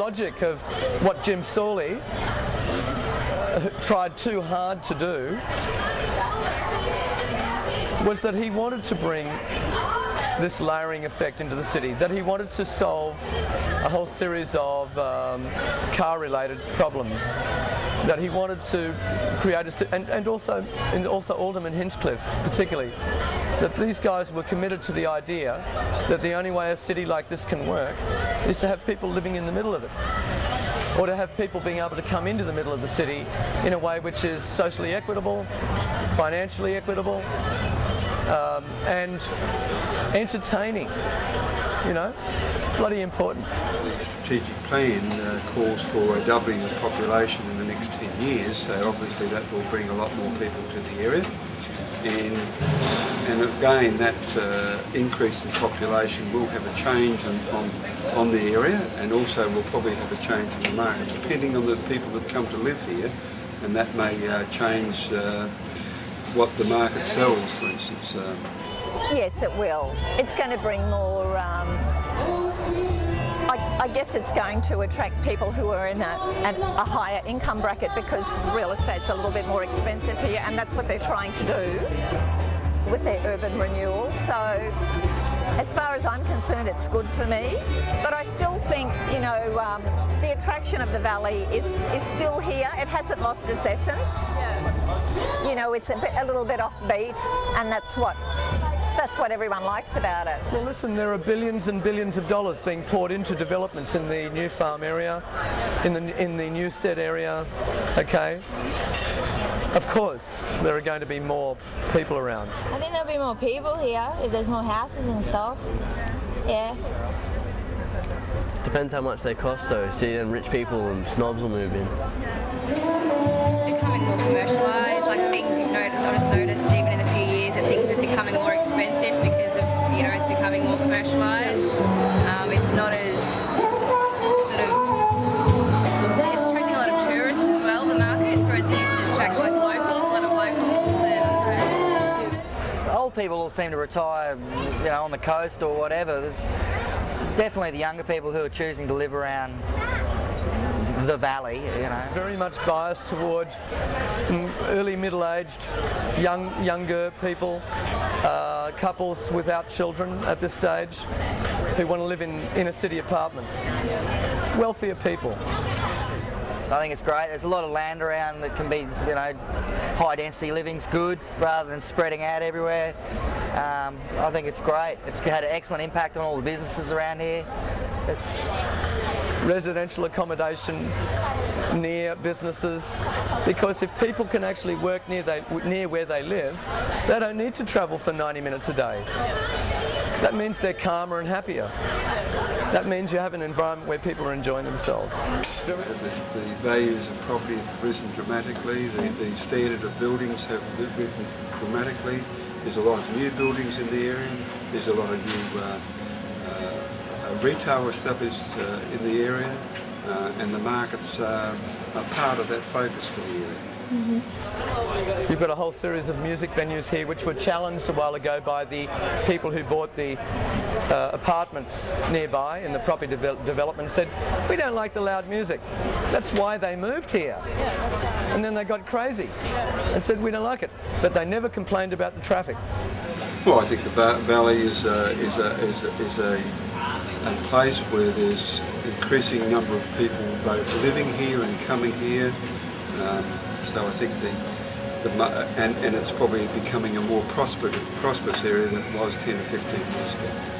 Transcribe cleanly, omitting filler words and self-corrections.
logic of what Jim Sawley tried too hard to do was that he wanted to bring this layering effect into the city, that he wanted to solve a whole series of car-related problems, that he wanted to create a, and also Alderman Hinchcliffe particularly, that these guys were committed to the idea that the only way a city like this can work is to have people living in the middle of it, or to have people being able to come into the middle of the city in a way which is socially equitable, financially equitable, and entertaining, you know, bloody important. The strategic plan calls for a doubling of population in the next 10 years, so obviously that will bring a lot more people to the area. And again, that increase in population will have a change on the area, and also will probably have a change in the market, depending on the people that come to live here, and that may change what the market sells, for instance. Yes, it will. It's going to bring more, I guess it's going to attract people who are in a higher income bracket, because real estate's a little bit more expensive here, and that's what they're trying to do with their urban renewal. So as far as I'm concerned, it's good for me, but I still think, you know, the attraction of the valley is still here. It hasn't lost its essence. You know, it's a little bit offbeat, and that's what everyone likes about it. Well, listen, there are billions and billions of dollars being poured into developments in the New Farm area, in the Newstead area, okay? Of course, there are going to be more people around. I think there'll be more people here if there's more houses and stuff. Yeah. Depends how much they cost though. See, then rich people and snobs will move in. It's becoming more commercialised, like things I've just noticed even in the few years that things are becoming more expensive because of, you know, it's becoming more commercialised. It's not as sort of, it's attracting a lot of tourists as well, the markets, whereas it used to attract like locals, a lot of locals. And old people all seem to retire, you know, on the coast or whatever. It's definitely the younger people who are choosing to live around the valley, you know. Very much biased toward early middle-aged, younger people, couples without children at this stage, who want to live in inner city apartments. Wealthier people. I think it's great. There's a lot of land around that can be, you know, high density living's good rather than spreading out everywhere. I think it's great. It's had an excellent impact on all the businesses around here. It's residential accommodation near businesses, because if people can actually work near where they live, they don't need to travel for 90 minutes a day. That means they're calmer and happier. That means you have an environment where people are enjoying themselves. The values of property have risen dramatically, the standard of buildings have risen dramatically. There's a lot of new buildings in the area, there's a lot of new retail established in the area, and the markets are part of that focus for the area. You've got a whole series of music venues here which were challenged a while ago by the people who bought the apartments nearby in the property development, said, we don't like the loud music. That's why they moved here. And then they got crazy and said, we don't like it. But they never complained about the traffic. Well, I think the valley is a place where there's increasing number of people both living here and coming here. So I think and it's probably becoming a more prosperous area than it was 10 or 15 years ago.